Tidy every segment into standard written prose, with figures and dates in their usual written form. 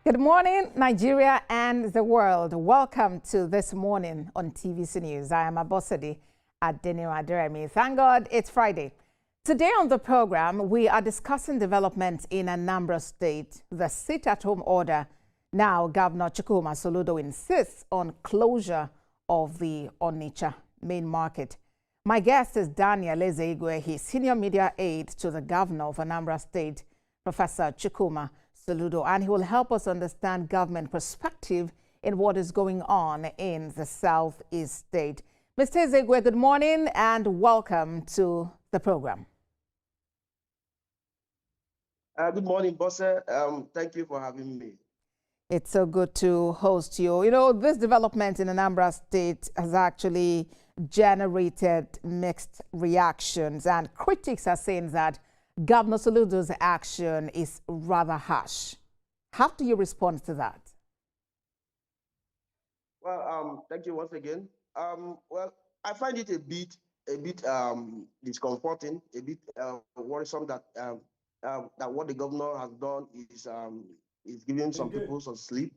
Good morning, Nigeria and the world. Welcome to This Morning on TVC News. I am Abosede Adeniro Aderemi. Thank God it's Friday. Today on the program, we are discussing developments in Anambra State, the sit-at-home order. Now, Governor Chukwuma Soludo insists on closure of the Onitsha Main Market. My guest is Daniel Ezegwe, his senior media aide to the governor of Anambra State, Professor Chukwuma Soludo, and he will help us understand government perspective in what is going on in the southeast state. Mr. Ezegwe, good morning and welcome to the program. Good morning, Bosse. Thank you for having me. It's so good to host you. You know, this development in Anambra State has actually generated mixed reactions, and critics are saying that Governor Soludo's action is rather harsh. How do you respond to that? Well, thank you once again. Well, I find it a bit discomforting, a bit worrisome that that what the governor has done is giving some people some sleep.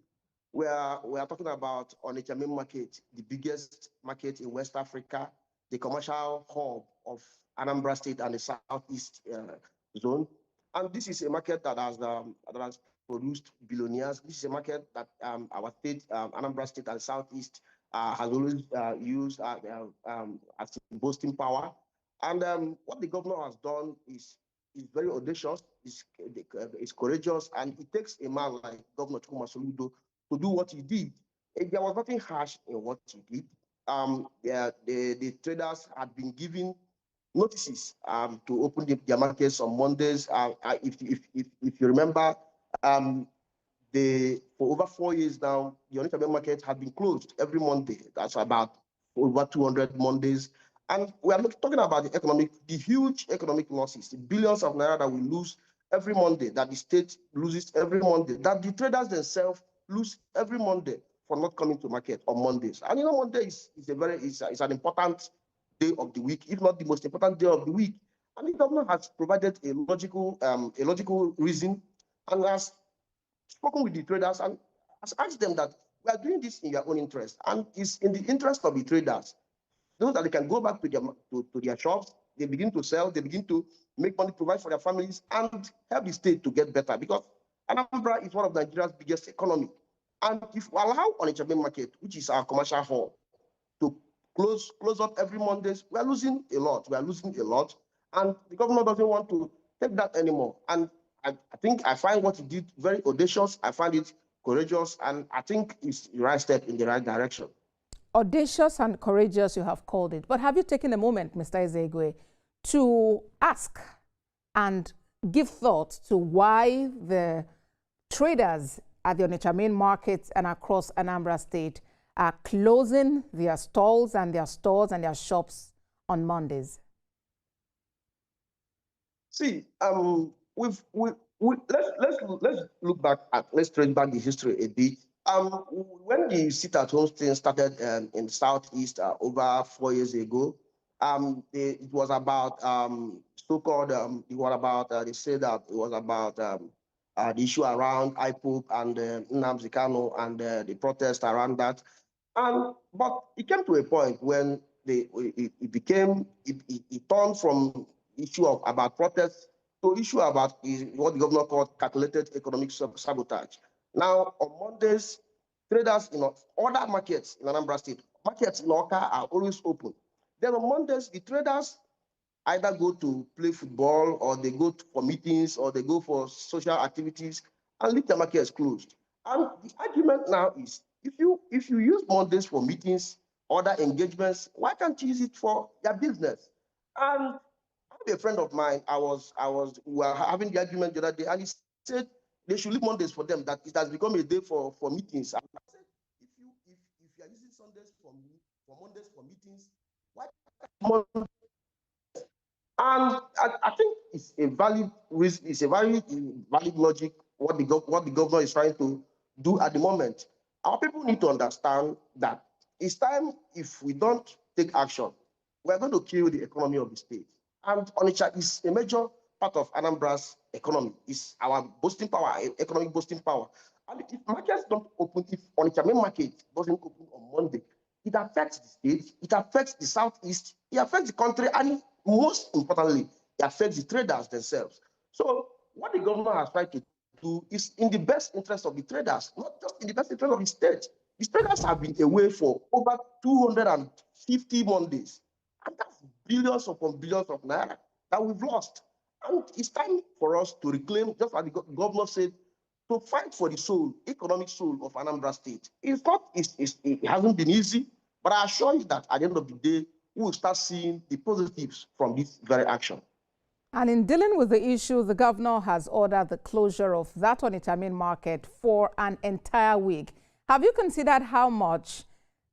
We are talking about Onitsha Main Market, the biggest market in West Africa, the commercial hub of Anambra State and the southeast zone. And this is a market that has produced billionaires. This is a market that our state, Anambra State and southeast, has always used as boasting power. And what the governor has done is very audacious, is courageous, and it takes a man like Governor Chukwuma Soludo to do what he did. There was nothing harsh in what he did. The traders had been given notices to open their markets on Mondays. If you remember, for over 4 years now, the Onitsha Main Market had been closed every Monday. That's about over 200 Mondays. And we are talking about the huge economic losses, the billions of naira that we lose every Monday, that the state loses every Monday, that the traders themselves lose every Monday for not coming to market on Mondays. And you know, Monday is an important day of the week, if not the most important day of the week. And the government has provided a logical reason and has spoken with the traders and has asked them that we are doing this in your own interest, and it's in the interest of the traders, so that they can go back to their shops, they begin to sell, they begin to make money, provide for their families, and help the state to get better. Because Anambra is one of Nigeria's biggest economy. And if we allow Onitsha Main Market, which is our commercial hub, to close up every Monday, we are losing a lot. We are losing a lot. And the government doesn't want to take that anymore. And I think I find what he did very audacious. I find it courageous. And I think it's the right step in the right direction. Audacious and courageous, you have called it. But have you taken a moment, Mr. Ezegwe, to ask and give thought to why the traders at the Onitsha Main Market and across Anambra State are closing their stalls and their stores and their shops on Mondays? See, let's look back at, let's trace back the history a bit. When the sit-at-home thing started in the southeast over 4 years ago, it was about so-called. They said that it was about the issue around IPOP and Nnamdi Kanu and the protest around that. But it came to a point when it turned from issue about protests to issue about what the governor called calculated economic sabotage. Now, on Mondays, traders in other markets in Anambra State, markets in Oka are always open. Then on Mondays, the traders either go to play football, or they go for meetings, or they go for social activities, and leave the markets closed. And the argument now is, if you use Mondays for meetings, other engagements, why can't you use it for your business? And a friend of mine, we were having the argument the other day, and he said they should leave Mondays for them, that it has become a day for meetings. And I said, if you are using Sundays for Mondays for meetings, why Mondays? And I think it's a valid reason, it's a very valid logic what the governor is trying to do at the moment. Our people need to understand that it's time, if we don't take action, we're going to kill the economy of the state. And Onitsha is a major part of Anambra's economy. It's our boasting power, economic boasting power. And if markets don't open, if Onitsha Main Market doesn't open on Monday, it affects the state, it affects the southeast, it affects the country, and most importantly, it affects the traders themselves. So what the governor has tried to do is in the best interest of the traders, not just in the best interest of the state. The traders have been away for over 250 Mondays, and that's billions upon billions of naira that we've lost. And it's time for us to reclaim, just as the governor said, to fight for the soul, economic soul of Anambra State. It hasn't been easy, but I assure you that at the end of the day, we will start seeing the positives from this very action. And in dealing with the issue, the governor has ordered the closure of that Onitsha Main Market for an entire week. Have you considered how much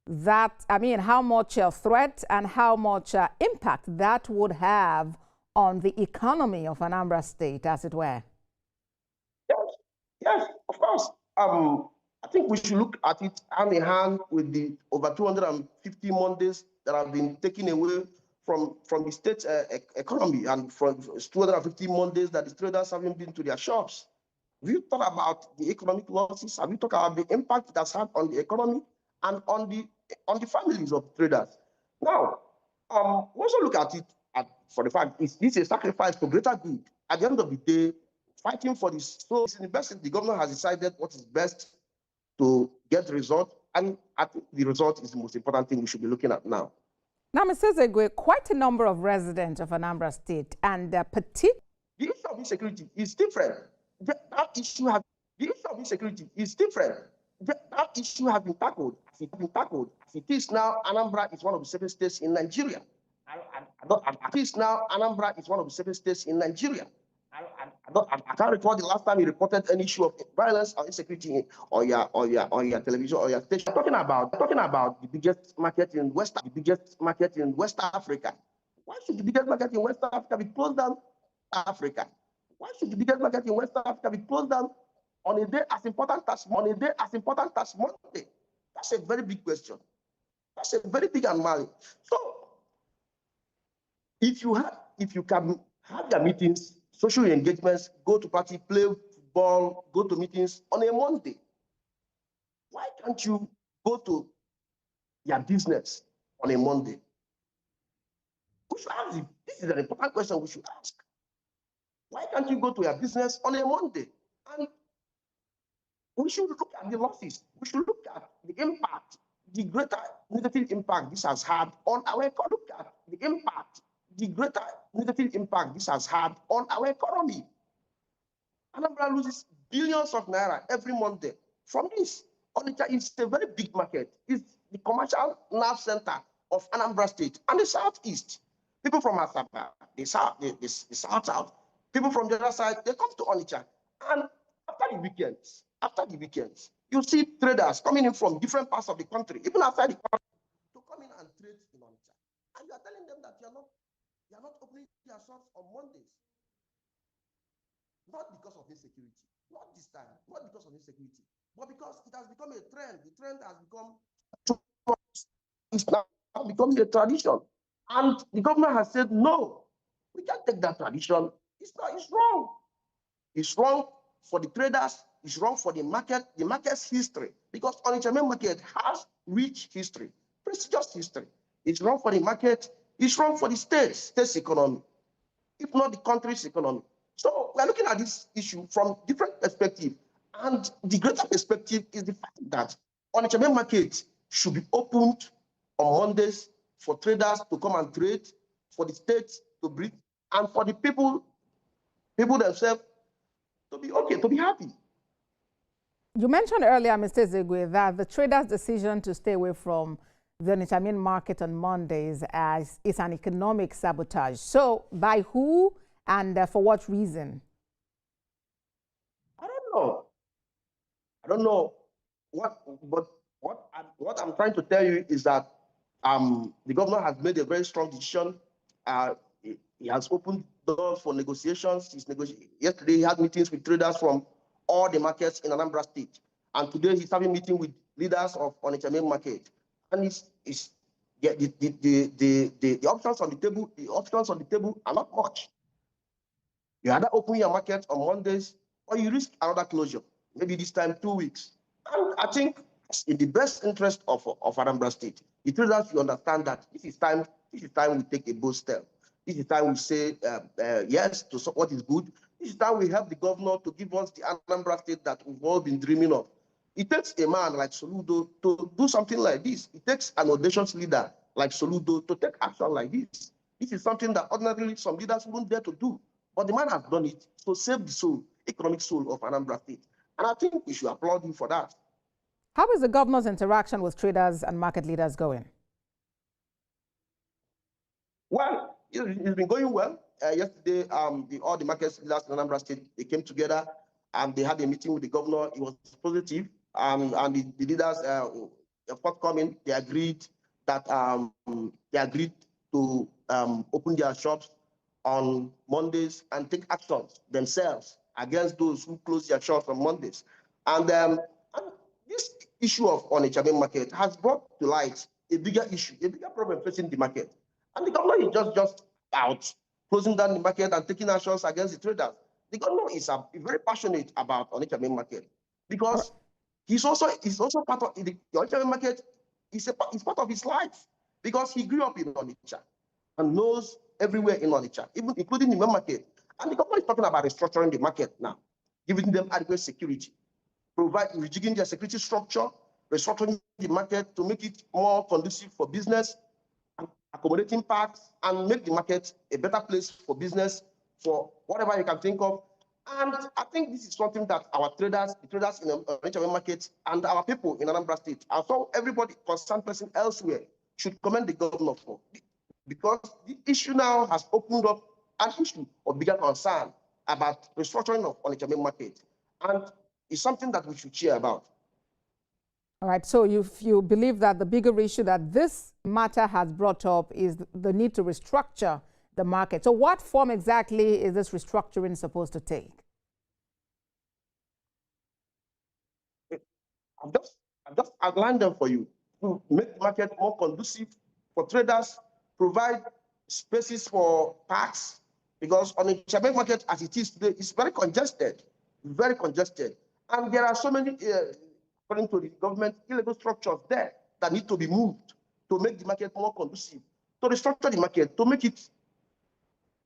threat and how much impact that would have on the economy of Anambra State, as it were? Yes, of course. I think we should look at it hand in hand with the over 250 Mondays that have been taken away from the state economy, and from 250 Mondays that the traders haven't been to their shops. Have you thought about the economic losses? Have you talked about the impact that's had on the economy and on the families of traders? Now, we also look at it for the fact this is a sacrifice for greater good. At the end of the day, fighting for this. So it's in the best. The governor has decided what is best to get the result, and I think the result is the most important thing we should be looking at now. Now, Mr. Zegwe, quite a number of residents of Anambra State, and the issue of insecurity is different. That issue has been tackled. As it is now, Anambra is one of the safest states in Nigeria. Anambra is one of the safest states in Nigeria. I can't recall the last time you reported any issue of violence or insecurity on your television or your station. Talking about the biggest market in West Africa. Why should the biggest market in West Africa be closed down? Why should the biggest market in West Africa be closed down on a day as important as Monday? That's a very big question. That's a very big anomaly. So if you can have your meetings, social engagements, go to party, play football, go to meetings on a Monday, why can't you go to your business on a Monday? We should ask. This is an important question we should ask. Why can't you go to your business on a Monday? And we should look at the losses. We should look at the impact, the greater negative impact this has had on our economy. Look at the impact, the greater negative impact this has had on our economy. Anambra loses billions of naira every Monday from this. Onitsha is a very big market. It's the commercial nerve center of Anambra State and the southeast. People from Asaba, the south, people from the other side, they come to Onitsha. And after the weekends, you see traders coming in from different parts of the country, even outside the country, to come in and trade in Onitsha. And you are telling them that you're not opening your shops on Mondays. Not because of insecurity, not this time, not because of insecurity, but because it has become a trend. The trend has become, it's now becoming a tradition. And the government has said, no, we can't take that tradition. It's wrong. It's wrong for the traders. It's wrong for the market's history, because Onitsha Main Market has rich history, prestigious history. It's wrong for the market. It's wrong for the state's economy, if not the country's economy. So we're looking at this issue from different perspectives. And the greater perspective is the fact that Onitsha Main Market should be opened on Mondays for traders to come and trade, for the state to breathe, and for the people themselves to be okay, to be happy. You mentioned earlier, Mr. Zegwe, that the traders' decision to stay away from the Onitsha Main Market on Mondays is an economic sabotage. So by who and for what reason? I don't know but what I'm trying to tell you is that the governor has made a very strong decision. He has opened doors for negotiations. Yesterday, he had meetings with traders from all the markets in Anambra State. And today, he's having a meeting with leaders of Onitsha Main Market. And the options on the table are not much. You either open your market on Mondays or you risk another closure. maybe this time 2 weeks. And I think in the best interest of Anambra State, the traders should understand that this is time we take a bold step. This is time we say yes to what is good. This is time we help the governor to give us the Anambra State that we've all been dreaming of. It takes a man like Soludo to do something like this. It takes an audacious leader like Soludo to take action like this. This is something that ordinarily some leaders wouldn't dare to do. But the man has done it to save the soul, economic soul of Anambra State. And I think we should applaud him for that. How is the governor's interaction with traders and market leaders going? Well, it's been going well. Yesterday, all the market leaders in Anambra State, they came together and they had a meeting with the governor. It was positive. And the leaders forthcoming, they agreed that to open their shops on Mondays and take action themselves against those who close their shops on Mondays. And this issue of Onitsha Main Market has brought to light a bigger issue, a bigger problem facing the market. And the governor is just out closing down the market and taking actions against the traders. The governor is very passionate about Onitsha Main Market because he's also part of the Onitsha Main Market. It's part of his life because he grew up in Onitsha and knows everywhere in Onitsha, even including the main market. And the government is talking about restructuring the market now, giving them adequate security, rejigging their security structure, restructuring the market to make it more conducive for business, accommodating parks, and make the market a better place for business, for whatever you can think of. And I think this is something that our traders, the traders in the Onitsha Main Market, and our people in Anambra State, and so everybody, concerned person elsewhere, should commend the governor for. Because the issue now has opened up an issue of bigger concern about restructuring of Onitsha Main Market. And it's something that we should cheer about. All right, so you believe that the bigger issue that this matter has brought up is the need to restructure the market. So what form exactly is this restructuring supposed to take? I've just outlined them for you to make the market more conducive for traders, provide spaces for parks, because on the Onitsha Main Market as it is today, it's very congested. And there are so many, according to the government, illegal structures there that need to be moved to make the market more conducive, to restructure the market, to make it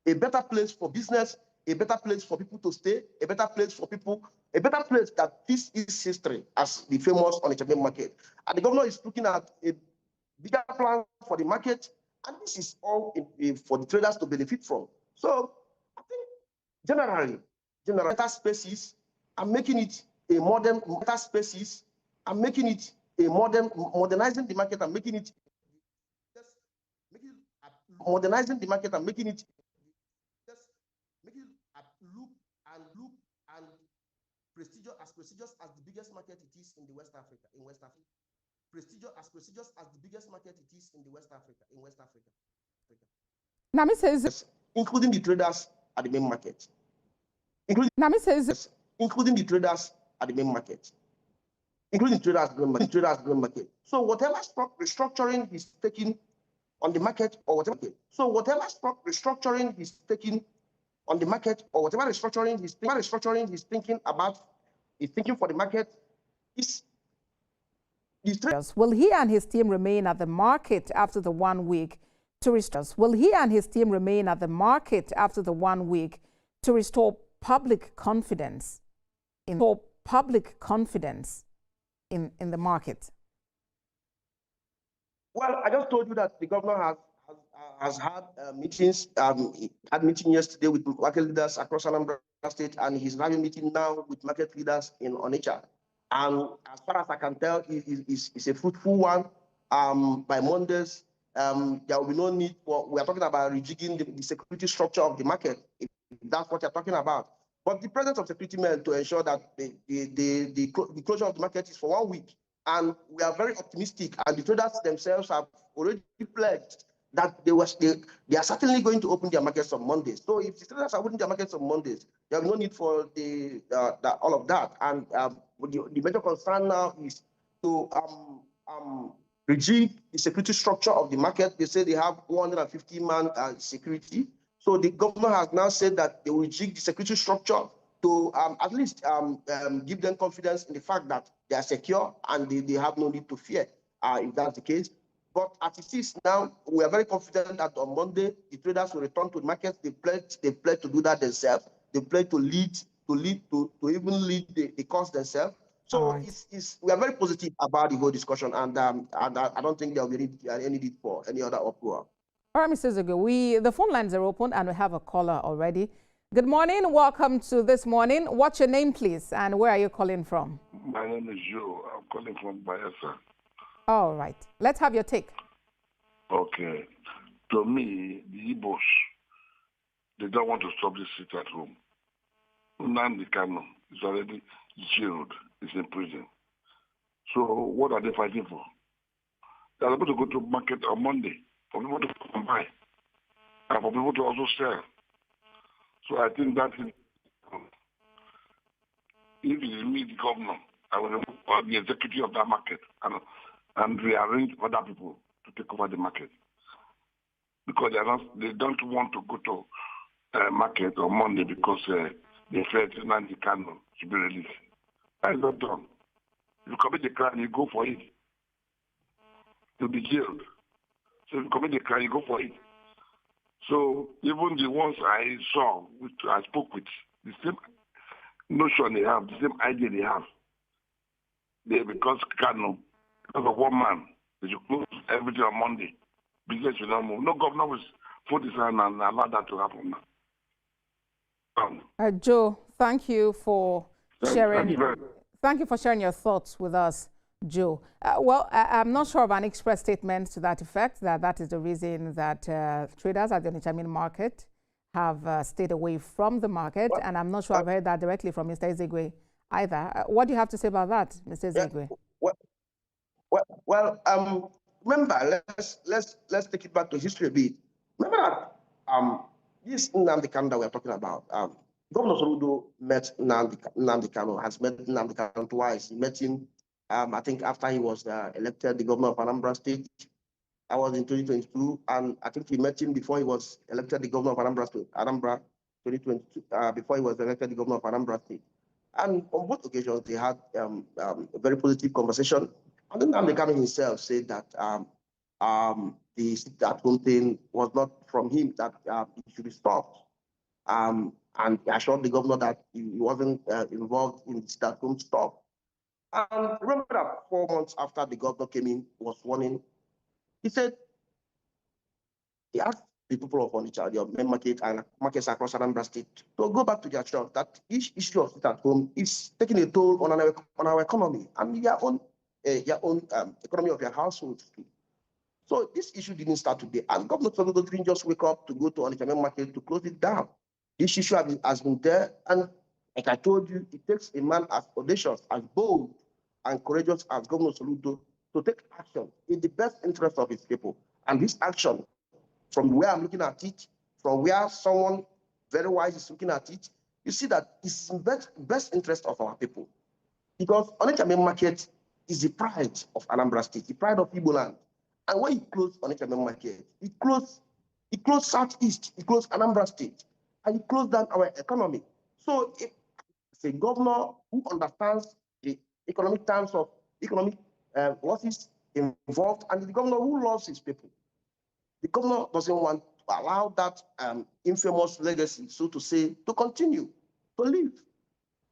a better place for business, a better place for people to stay, a better place that fits its history as the famous Onitsha Main Market. And the governor is looking at a bigger plan for the market, and this is all for the traders to benefit from. So I think generally, better spaces are making it a modern, better spaces are making it a modernizing the market and making it, modernizing the market and making it, look and prestigious as the biggest market it is in West Africa. Prestigious as the biggest market it is in West Africa. Nami says, including the traders at the main market. Including the traders at the main market. Including traders at the main market. So whatever restructuring is taking on the market or whatever. So whatever restructuring is taking on the market or whatever restructuring he's thinking about, he's thinking for the market is. Will he and his team remain at the market after the 1 week to restore? Will he and his team remain at the market after the 1 week to restore public confidence in the market? Well, I just told you that the governor has had meetings. He had a meeting yesterday with market leaders across Anambra State, and he's having a meeting now with market leaders in Onitsha. And as far as I can tell, it's a fruitful one. By Mondays, there will be no need for, we are talking about rejigging the security structure of the market, if that's what you're talking about. But the presence of security men to ensure that the closure of the market is for 1 week. And we are very optimistic, and the traders themselves have already pledged that they are certainly going to open their markets on Mondays. So if the traders are opening their markets on Mondays, there will be no need for all of that. And the major concern now is to rejig the security structure of the market. They say they have 150-man security. So the governor has now said that they will rejig the security structure to at least give them confidence in the fact that they are secure and they have no need to fear if that's the case. But as it is now, we are very confident that on Monday, the traders will return to the market. They pledge to do that themselves. They pledge to even lead the course themselves. So right. We are very positive about the whole discussion, and I don't think there will be any need for any other uproar. All right, Mr. Zigwe, the phone lines are open and we have a caller already. Good morning. Welcome to This Morning. What's your name, please, and where are you calling from? My name is Joe. I'm calling from Bayelsa. All right. Let's have your take. Okay. To me, the Igbos, they don't want to stop this sit at home. Nnamdi Kanu is already jailed. He's in prison. So what are they fighting for? They're able to go to market on Monday for people to come and buy and for people to also sell. So I think that is, if it is me, the governor, I will remove the executive of that market and rearrange other people to take over the market. Because they don't want to go to market on Monday because they fear Nnamdi Kanu to be released. That is not done. If you commit a crime, you go for it. You'll be jailed. So if you commit a crime, you go for it. So even the ones I saw, which I spoke with, the same notion they have, the same idea they have. Because Kanu, because of one man, they should close everything on Monday. Business will not move. No governor will put his hand and allow that to happen now. Joe, thank you for sharing. Thank you for sharing your thoughts with us, Joe. Well, I'm not sure of an express statement to that effect, that is the reason that traders at the Onitsha Main Market have stayed away from the market, and I'm not sure I've heard that directly from Mr. Ezegwe either. What do you have to say about that, Mr. Ezegwe? Remember, let's take it back to history a bit. Remember that this Nnamdi Kanu that we're talking about, Governor Soludo met Nnamdi Kanu, has met Nnamdi Kanu twice. He met him, I think, after he was elected the governor of Anambra State. I was in 2022, and I think he met him before he was elected the governor of Anambra State, 2022, before he was elected the governor of Anambra State. And on both occasions, they had a very positive conversation. And then Nnamdi Kanu himself said that the sit-at-home thing was not from him, that it should be stopped. And he assured the governor that he wasn't involved in the sit-at-home stop. And remember that 4 months after the governor came in, was warning, he said, he asked the people of Onitsha, the main market and markets across Anambra State, to go back to their shop, that each issue of sit-at-home is taking a toll on our economy and your own economy of your household. So this issue didn't start today. And Governor Soludo didn't just wake up to go to Onitsha Main Market to close it down. This issue has been there. And like I told you, it takes a man as audacious, as bold, and courageous as Governor Soludo to take action in the best interest of his people. And this action, from where I'm looking at it, from where someone very wise is looking at it, you see that it's in the best interest of our people. Because Onitsha Main Market is the pride of Anambra State, the pride of Igbo land. And when you close Onitsha Main Market, it closed Southeast, it closed Anambra State, and it closed down our economy. So it's a governor who understands the economic terms of economic losses involved, and the governor who loves his people. The governor doesn't want to allow that infamous legacy, so to say, to continue, to live.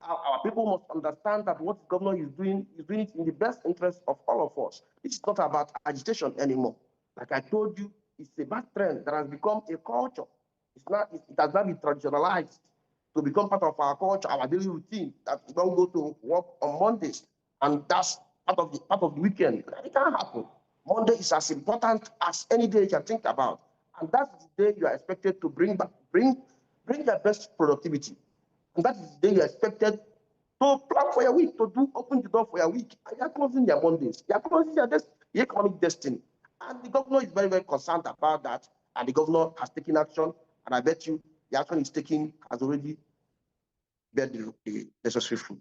Our people must understand that what the governor is doing it in the best interest of all of us. It's not about agitation anymore. Like I told you, it's a bad trend that has become a culture. It has not been traditionalized to become part of our culture, our daily routine, that we don't go to work on Mondays, and that's part of the weekend. It can't happen. Monday is as important as any day you can think about. And that's the day you are expected to bring your best productivity. And that is the day you're expected to plan for your week, open the door for your week. And you're closing your Mondays. You're closing your economic destiny. And the governor is very, very concerned about that. And the governor has taken action. And I bet you the action he's taking has already beared the necessary fruit.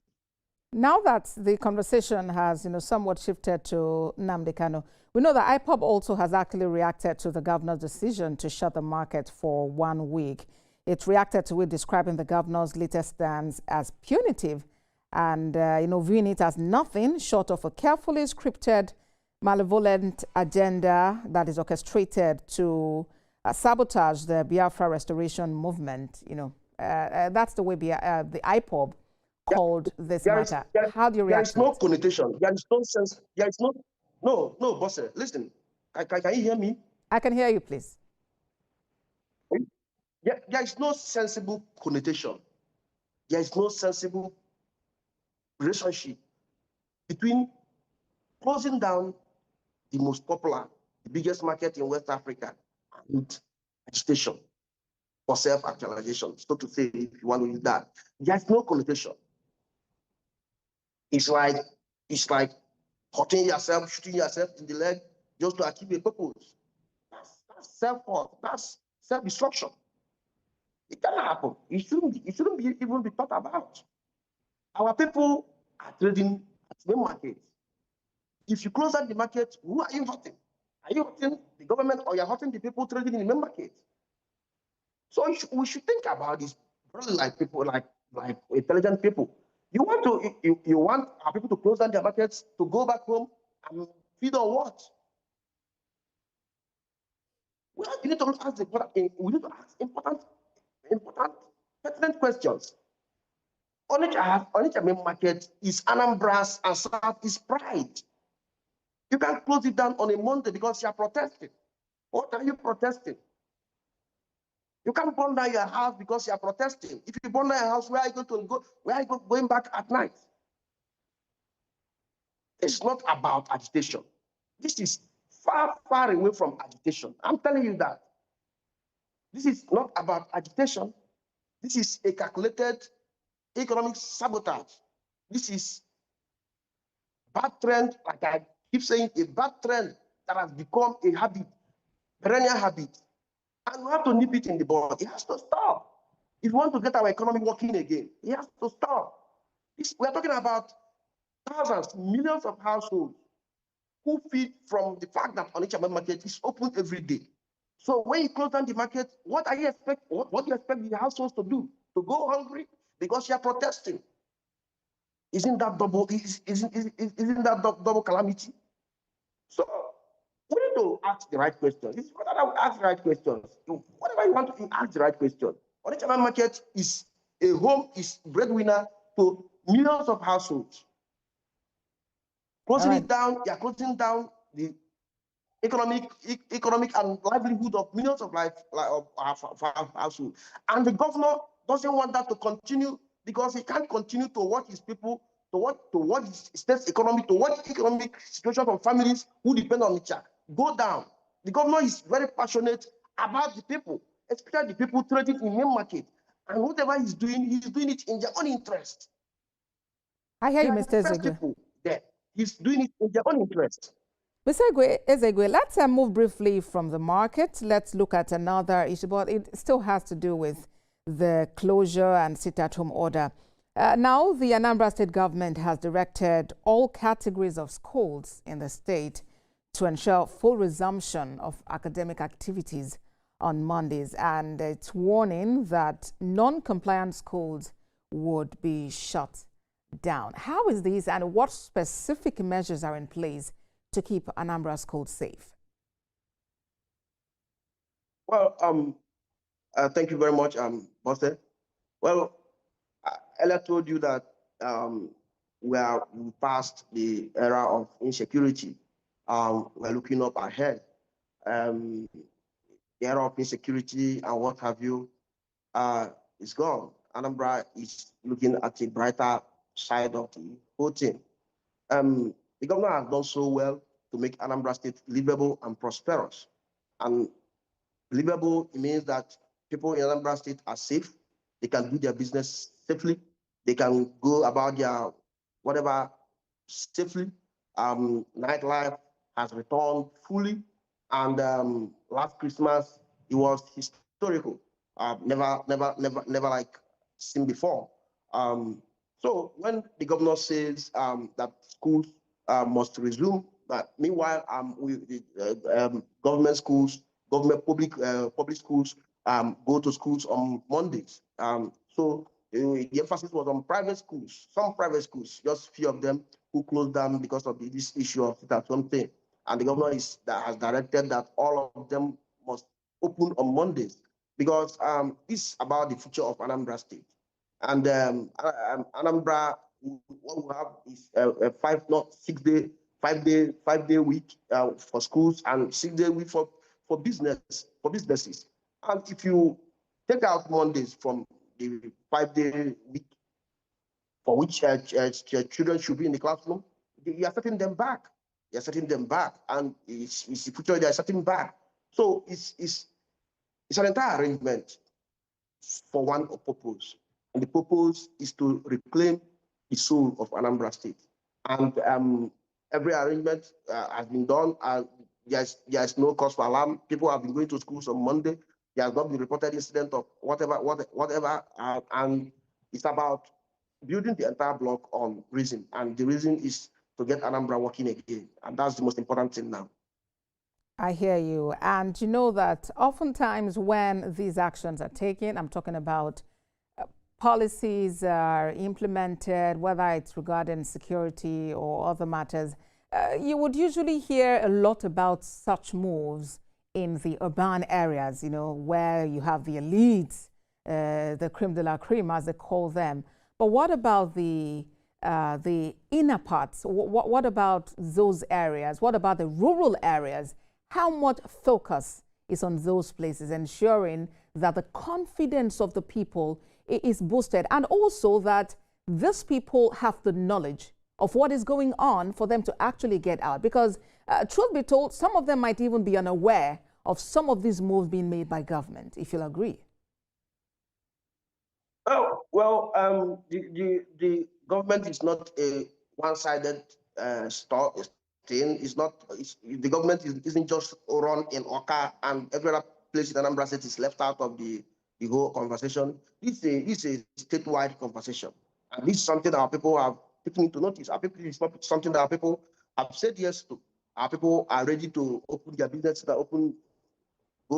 Now that the conversation has, somewhat shifted to Nnamdi Kanu, we know that IPOB also has actually reacted to the governor's decision to shut the market for 1 week. It reacted to it, describing the governor's latest stance as punitive and, viewing it as nothing short of a carefully scripted, malevolent agenda that is orchestrated to sabotage the Biafra restoration movement. That's the way the IPOB called this matter. How do you react? There is no connotation. There is no sense. There is no, boss. Listen, can you hear me? I can hear you, please. There is no sensible connotation. There is no sensible relationship between closing down the most popular, the biggest market in West Africa, and agitation for self-actualization. So to say, if you want to use that, there's no connotation. It's like hurting yourself, shooting yourself in the leg just to achieve a purpose. That's self-hurt. That's self-destruction. It cannot happen. It shouldn't even be thought about. Our people are trading at the market. If you close down the market, who are you hurting? Are you hurting the government, or you're hurting the people trading in the main market? So we should think about this, like people, like intelligent people. You want our people to close down their markets, to go back home and feed on what? Well, we need to ask important, pertinent questions. Onitsha Main Market is Anambra's and Southeast pride. You can't close it down on a Monday because you are protesting. What are you protesting? You can't burn down your house because you are protesting. If you burn down your house, where are you going to go? Where are you going back at night? It's not about agitation. This is far, far away from agitation. I'm telling you that. This is not about agitation. This is a calculated economic sabotage. This is bad trend, like I keep saying, a bad trend that has become a habit, perennial habit. And we have to nip it in the bud. It has to stop. If we want to get our economy working again, it has to stop. We are talking about thousands, millions of households who feed from the fact that Onitsha Main Market is open every day. So when you close down the market, what do you expect the households to do? To go hungry because you are protesting? Isn't that double calamity? So we need to ask the right questions. It's important that we ask the right questions. Whatever you want to ask the right question. Onitsha Main Market is a home, is breadwinner to millions of households. Closing it down, you are closing down the economic and livelihood of millions of households. And the governor doesn't want that to continue because he can't continue to watch his people, to watch his state's economy, to watch the economic situation of families who depend on Onitsha go down. The governor is very passionate about the people, especially the people trading in main market. And whatever he's doing it in their own interest. I hear you, Mr. Ezegwe. He's doing it in their own interest. Mr. Ezegwe, let's move briefly from the market. Let's look at another issue, but it still has to do with the closure and sit-at-home order. Now, the Anambra State Government has directed all categories of schools in the state to ensure full resumption of academic activities on Mondays, and it's warning that non-compliant schools would be shut down. How is this, and what specific measures are in place to keep Anambra schools safe? Well, thank you very much, Bosse. Well, Ella told you that we passed the era of insecurity. We're looking up ahead. The era of insecurity and what have you is gone. Anambra is looking at a brighter side of the whole thing. The governor has done so well to make Anambra State livable and prosperous. And livable, it means that people in Anambra State are safe. They can do their business safely. They can go about their whatever safely. Nightlife has returned fully. And last Christmas, it was historical. Never like seen before. So when the governor says that schools must resume, but meanwhile, government schools, public schools go to schools on Mondays. So the emphasis was on private schools, some private schools, just few of them who closed down because of this issue of that one thing. And the governor has directed that all of them must open on Mondays because it's about the future of Anambra State. And Anambra, what we have is a 5-day week for schools and 6-day week for businesses. And if you take out Mondays from the 5-day week for which children should be in the classroom, you are setting them back. You're setting them back, and it's the future they are setting back. So it's an entire arrangement for one purpose, and the purpose is to reclaim the soul of Anambra State. And every arrangement has been done. There's no cause for alarm. People have been going to schools on Monday. There has not been reported incident of whatever, and it's about building the entire block on reason, and the reason is to get Anambra working again, and that's the most important thing now. I hear you, and you know that oftentimes when these actions are taken, I'm talking about policies are implemented, whether it's regarding security or other matters, you would usually hear a lot about such moves in the urban areas, you know, where you have the elites, the creme de la creme, as they call them. But what about the inner parts? What about those areas? What about the rural areas? How much focus is on those places, ensuring that the confidence of the people is boosted, and also that these people have the knowledge of what is going on for them to actually get out? Because truth be told, some of them might even be unaware of some of these moves being made by government, if you'll agree. Oh, well, the government is not a one-sided thing. The government isn't just run in Oka, and every other place in Anambra State is left out of the whole conversation. This is a statewide conversation. And this is something that our people have taken into notice. It's not something that our people have said yes to. Our people are ready to open their businesses, go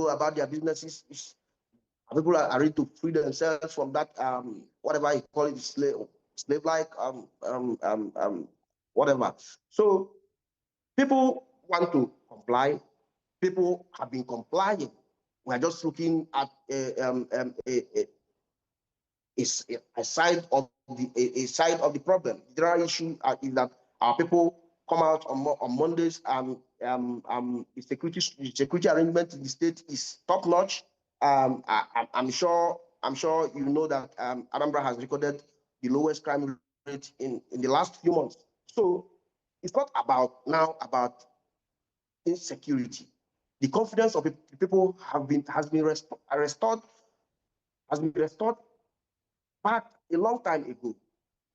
about their businesses. Our people are ready to free themselves from that, whatever you call it, slave-like, whatever. So people want to comply. People have been complying. We're just looking at a side of the problem. The general issue is that our people come out on Mondays, and the security arrangement in the state is top notch. I'm sure you know that Anambra has recorded the lowest crime rate in the last few months. So it's not about insecurity. The confidence of the people has been restored back a long time ago,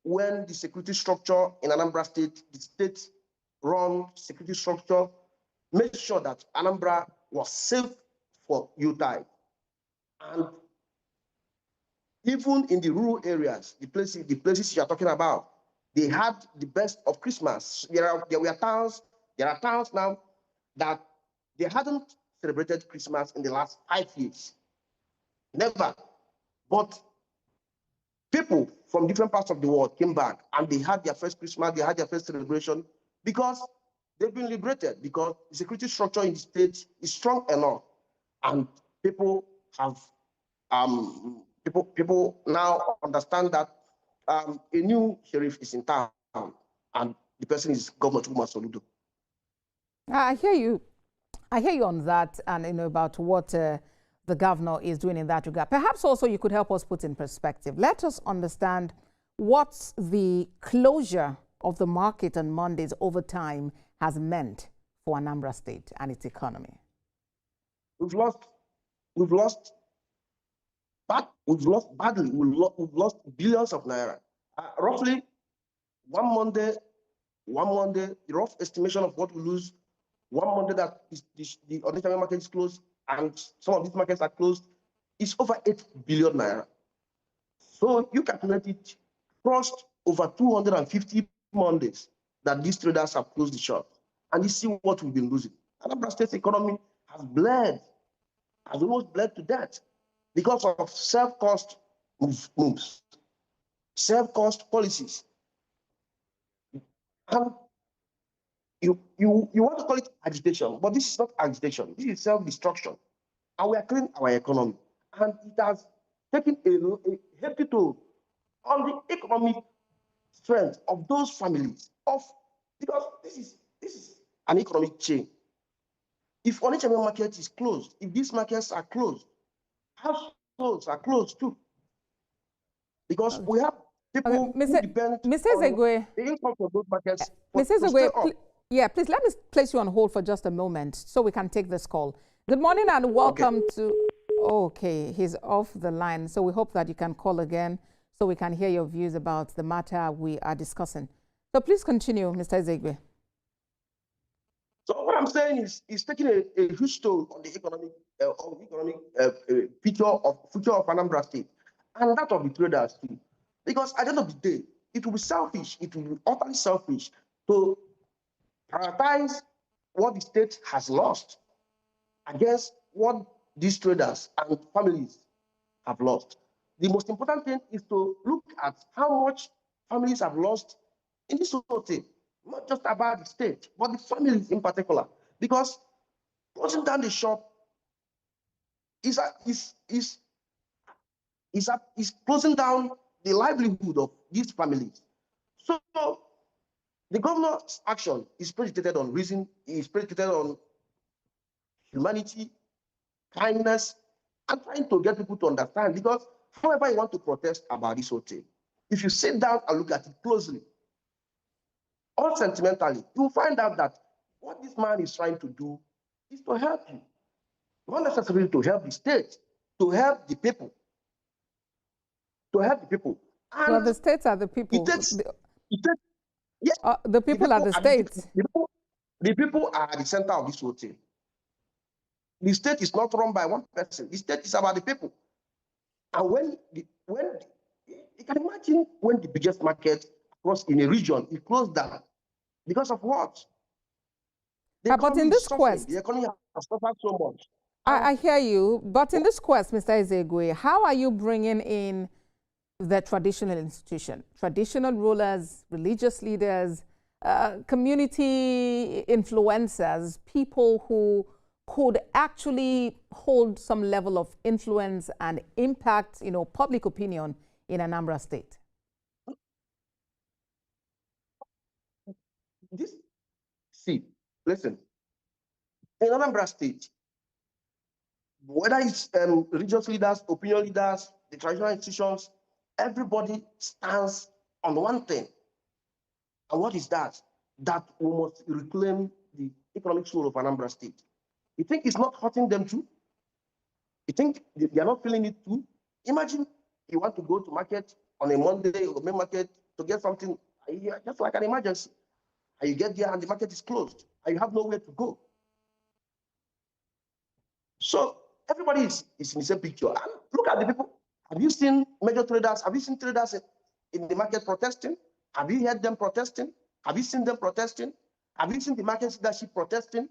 when the security structure in Anambra State, the state-run security structure, made sure that Anambra was safe for youth-time. And even in the rural areas, the places you are talking about, they had the best of Christmas. There are towns now that they hadn't celebrated Christmas in the last 5 years. Never. But people from different parts of the world came back, and they had their first Christmas, they had their first celebration, because they've been liberated, because the security structure in the state is strong enough, and people have people now understand that a new sheriff is in town, and the person is Governor Chukwuma Soludo. I hear you on that, and about what the governor is doing in that regard. Perhaps also you could help us put in perspective. Let us understand what the closure of the market on Mondays over time has meant for Anambra State and its economy. We've lost badly. We've lost billions of naira. Roughly one Monday, the rough estimation of what we lose, one Monday that the Onitsha Main Market is closed, and some of these markets are closed, is over 8 billion naira. So you calculate it, crossed over 250 Mondays that these traders have closed the shop, and you see what we've been losing. Anambra State's economy has almost bled to death. because of self-cost moves, self-cost policies. And you want to call it agitation, but this is not agitation. This is self-destruction. And we are killing our economy. And it has taken a hit to on the economic strength of those families, because this is an economic chain. If Onitsha Main Market is closed, if these markets are closed, households are closed too. Because we have people who depend Mr. on Ezegwe, the income of those markets Mr. to stay up. Please let me place you on hold for just a moment so we can take this call. Good morning and welcome to... Okay, he's off the line. So we hope that you can call again so we can hear your views about the matter we are discussing. So please continue, Mr. Ezegwe. So what I'm saying is, it's taking a huge toll on the economic future of Anambra State, and that of the traders too. Because at the end of the day, it will be selfish, it will be utterly selfish to prioritize what the state has lost against what these traders and families have lost. The most important thing is to look at how much families have lost in this whole thing. Not just about the state, but the families in particular. Because closing down the shop is closing down the livelihood of these families. So the governor's action is predicated on reason, is predicated on humanity, kindness, and trying to get people to understand. Because however you want to protest about this whole thing, if you sit down and look at it closely, or sentimentally, you will find out that what this man is trying to do is to help you. Not necessarily to help the state, to help the people. To help the people. And well, the states are the people. The people are the states. The people are at the center of this whole thing. The state is not run by one person. The state is about the people. And when you can imagine when the biggest market across in a region is closed down because of what? But in this quest, the economy has suffered so much. I hear you. But in this quest, Mr. Ezegwe, how are you bringing in the traditional institution, traditional rulers, religious leaders, community influencers, people who could actually hold some level of influence and impact, public opinion in Anambra State? Listen, in Anambra State, whether it's religious leaders, opinion leaders, the traditional institutions, everybody stands on one thing. And what is that? That we must reclaim the economic soul of Anambra State. You think it's not hurting them too? You think they are not feeling it too? Imagine you want to go to market on a Monday or main market to get something, just like an emergency. And you get there and the market is closed and you have nowhere to go. So everybody is in the same picture. And look at the people. Have you seen major traders? Have you seen traders in the market protesting? Have you heard them protesting? Have you seen them protesting? Have you seen the market leadership protesting?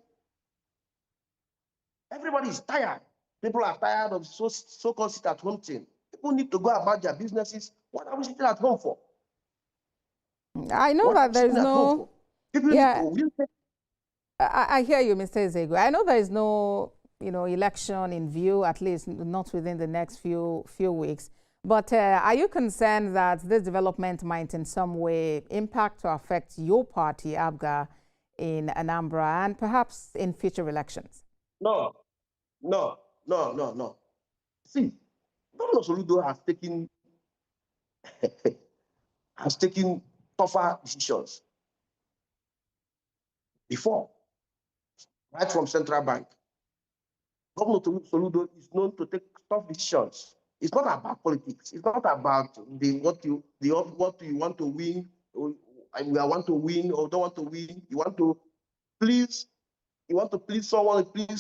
Everybody is tired. People are tired of so-called sit-at-home thing. People need to go about their businesses. What are we sitting at home for? I know that there is no... I hear you, Mr. Ezegwe. I know there is no, election in view, at least not within the next few weeks. But are you concerned that this development might in some way impact or affect your party, ABGA, in Anambra and perhaps in future elections? No. See, Governor Soludo has taken tougher decisions before, right from Central Bank. Governor Soludo is known to take tough decisions. It's not about politics. It's not about what you want to win, or you want to win or don't want to win. You want to please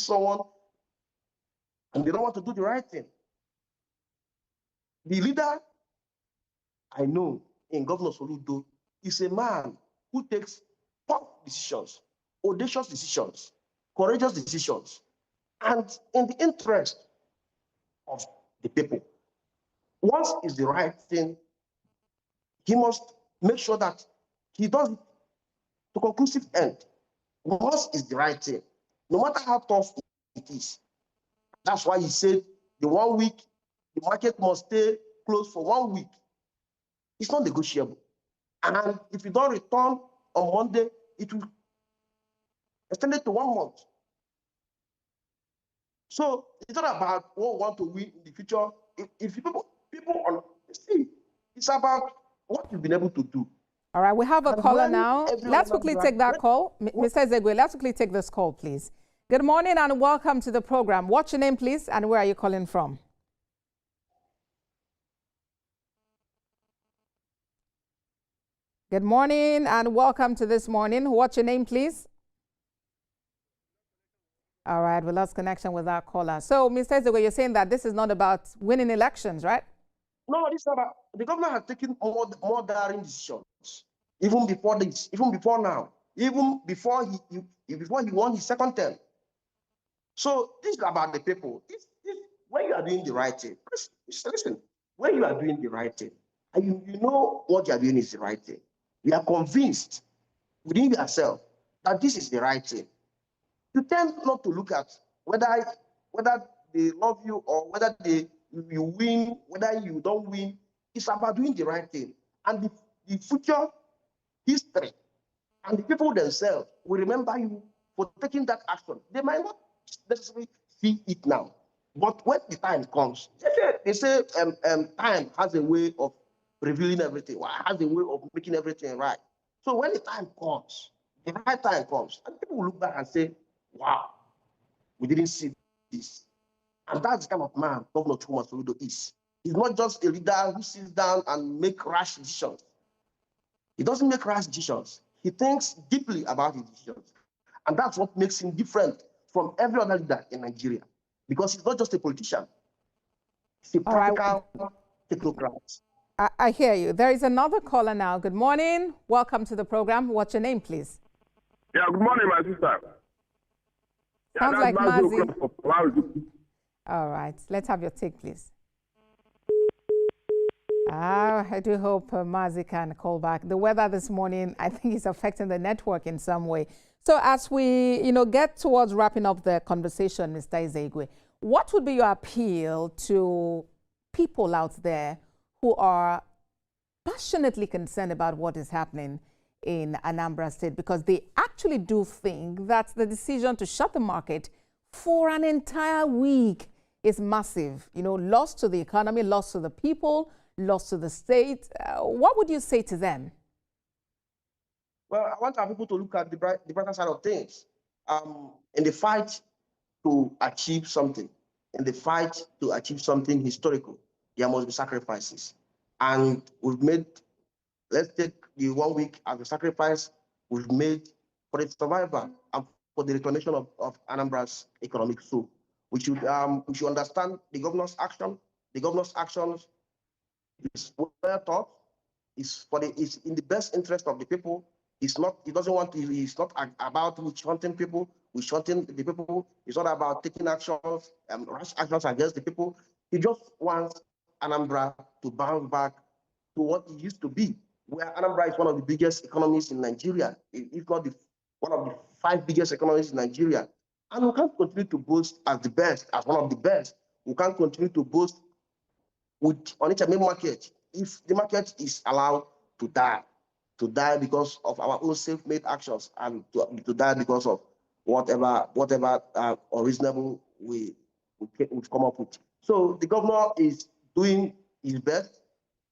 someone, and they don't want to do the right thing. The leader I know in Governor Soludo is a man who takes tough decisions, audacious decisions, courageous decisions, and in the interest of the people. Once it's the right thing, he must make sure that he does it to conclusive end. Once it's the right thing, no matter how tough it is. That's why he said the 1 week, the market must stay closed for 1 week. It's not negotiable. And if you don't return on Monday, it will extend it to 1 month. So it's not about what we want to win in the future. If people see, it's about what you've been able to do. All right, we have a caller now. Let's quickly take that call. Mr. Ezegwe, let's quickly take this call, please. Good morning and welcome to the program. What's your name, please, and where are you calling from? Good morning and welcome to this morning. What's your name, please? All right, we lost connection with our caller. So, Mr. Ezegwe, you're saying that this is not about winning elections, right? No, this is about the governor has taken more daring decisions, even before this, even before now, even before he won his second term. So this is about the people. When you are doing the right thing, listen. When you are doing the right thing, and you know what you are doing is the right thing, you are convinced within yourself that this is the right thing. You tend not to look at whether they love you or whether you win, whether you don't win. It's about doing the right thing. And the future history and the people themselves will remember you for taking that action. They might not necessarily see it now, but when the time comes, they say time has a way of revealing everything, has a way of making everything right. So when the time comes, the right time comes, and people will look back and say, wow, we didn't see this. And that's the kind of man Governor Chukwuma Soludo is. He's not just a leader who sits down and makes rash decisions. He doesn't make rash decisions. He thinks deeply about his decisions. And that's what makes him different from every other leader in Nigeria. Because he's not just a politician. He's a practical technocrat. I hear you. There is another caller now. Good morning. Welcome to the program. What's your name, please? Yeah, good morning, my sister. Sounds like Mazi. All right. Let's have your take, please. I do hope Mazi can call back. The weather this morning, I think, is affecting the network in some way. So as we, get towards wrapping up the conversation, Mr. Ezegwe, what would be your appeal to people out there who are passionately concerned about what is happening in Anambra State? Because they actually do think that the decision to shut the market for an entire week is massive. Loss to the economy, loss to the people, loss to the state. What would you say to them? Well, I want our people to look at the brighter side of things. In the fight to achieve something, historical, there must be sacrifices. And we've made, let's take the 1 week as a sacrifice we've made for the survival and for the reclamation of Anambra's economic soul. We should understand the governor's action. The governor's actions is well thought. It's in the best interest of the people. He's not about witch hunting people, witch hunting the people. It's not about taking actions, rash actions against the people. He just wants Anambra to bounce back to what it used to be, where Anambra is one of the biggest economies in Nigeria, if not one of the 5 biggest economies in Nigeria. And we can't continue to boast as the best, as one of the best. We can't continue to boast with Onitsha Main Market if the market is allowed to die because of our own self-made actions and to die because of whatever unreasonable we've come up with. So the governor is doing his best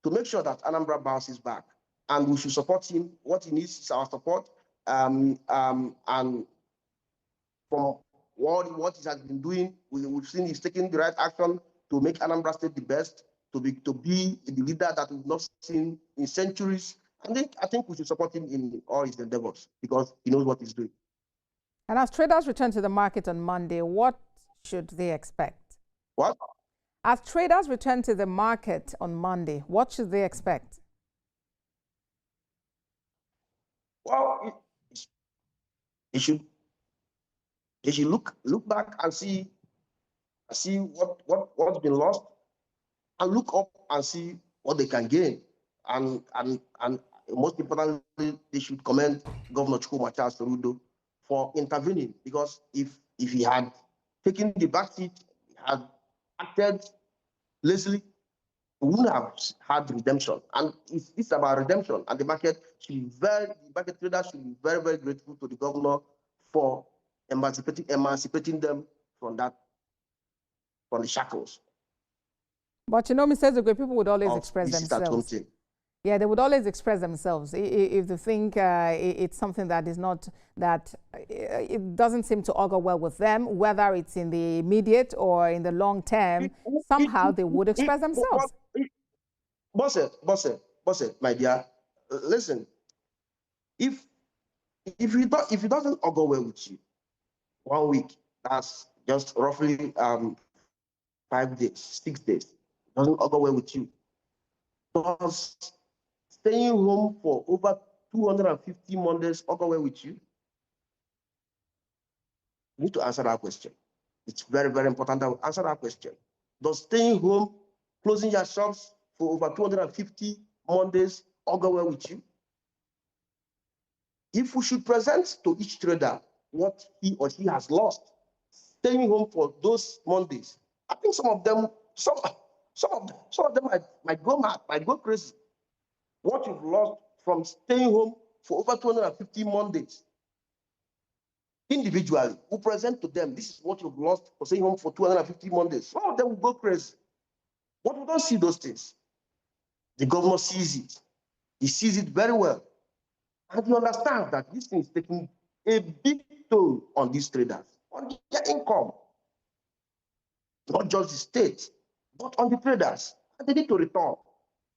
to make sure that Anambra bounces back, and we should support him. What he needs is our support. And from what he has been doing, we've seen he's taking the right action to make Anambra State the best, to be the leader that we've not seen in centuries. I think we should support him in all his endeavors because he knows what he's doing. And as traders return to the market on Monday, what should they expect? What? As traders return to the market on Monday, what should they expect? Well, they should look back and see what's been lost, and look up and see what they can gain. And most importantly, they should commend Governor Chukwuma Soludo for intervening, because if he had taken the backseat, had acted lazily, we wouldn't have had redemption. And it's about redemption. And the market traders should be very, very grateful to the governor for emancipating them from the shackles. But you know, Mr. Ezegwe, people would always express themselves. Yeah, they would always express themselves if they think it's something that is not, that it doesn't seem to augur well with them, whether it's in the immediate or in the long term, somehow they would express themselves. Boss, my dear, listen, if it doesn't augur well with you, 1 week, that's just roughly 5 days, 6 days, doesn't augur well with you. Does staying home for over 250 Mondays augur well with you? You need to answer that question. It's very, very important that we answer that question. Does staying home, closing your shops for over 250 Mondays augur well with you? If we should present to each trader what he or she has lost, staying home for those Mondays, I think some of them might go mad, might go crazy. What you've lost from staying home for over 250 Mondays, individually, we present to them, this is what you've lost for staying home for 250 Mondays. Some of them will go crazy. But we don't see those things. The governor sees it. He sees it very well. And he understands that this thing is taking a big toll on these traders, on their income. Not just the state, but on the traders. And they need to return,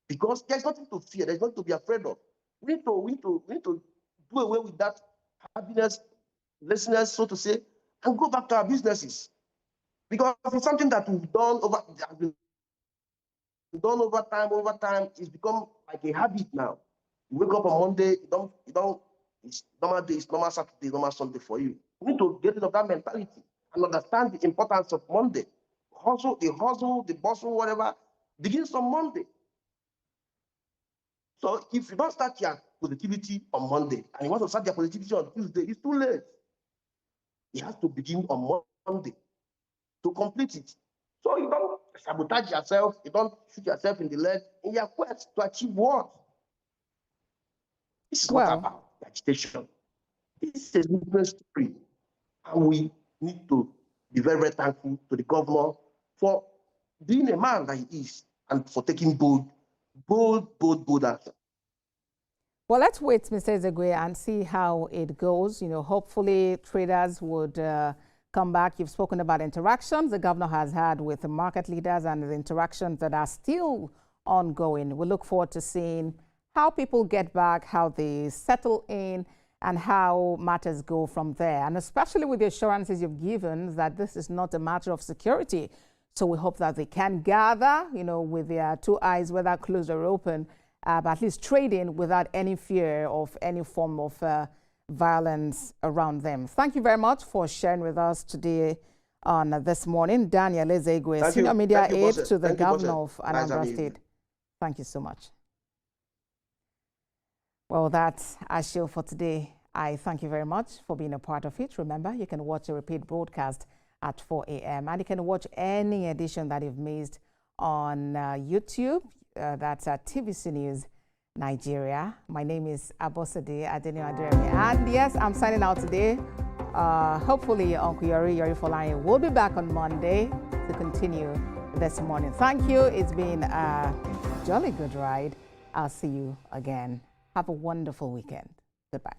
because there's nothing to fear, there's nothing to be afraid of. We need to do away with that happiness, laziness, so to say, and go back to our businesses. Because it's something that we've done over time. It's become like a habit now. You wake up on Monday, it's normal day, it's normal Saturday, normal Sunday for you. You need to get rid of that mentality and understand the importance of Monday. The bustle, whatever, begins on Monday. So if you don't start your productivity on Monday and you want to start your productivity on Tuesday, it's too late. It has to begin on Monday to complete it. So you don't sabotage yourself, you don't shoot yourself in the leg in your quest to achieve what? This is not about agitation. This is a movement story. And we need to be very, very thankful to the governor for being a man that he is and for taking bold action. Well, let's wait, Mr. Ezegwe, and see how it goes. You know, hopefully traders would come back. You've spoken about interactions the governor has had with the market leaders and the interactions that are still ongoing. We look forward to seeing how people get back, how they settle in, and how matters go from there. And especially with the assurances you've given that this is not a matter of security. So we hope that they can gather, you know, with their two eyes, whether closed or open, but at least trading without any fear of any form of violence around them. Thank you very much for sharing with us today on This Morning. Daniel Ezegwe, Senior Media Aide to the Governor of Anambra State. Thank you so much. Well, that's our show for today. I thank you very much for being a part of it. Remember, you can watch a repeat broadcast at 4 a.m. and you can watch any edition that you've missed on YouTube. That's at TVC News Nigeria. My name is Abosede Adeniyi. And yes, I'm signing out today. Hopefully, Uncle Yori Folarin will be back on Monday to continue This Morning. Thank you. It's been a jolly good ride. I'll see you again. Have a wonderful weekend. Goodbye.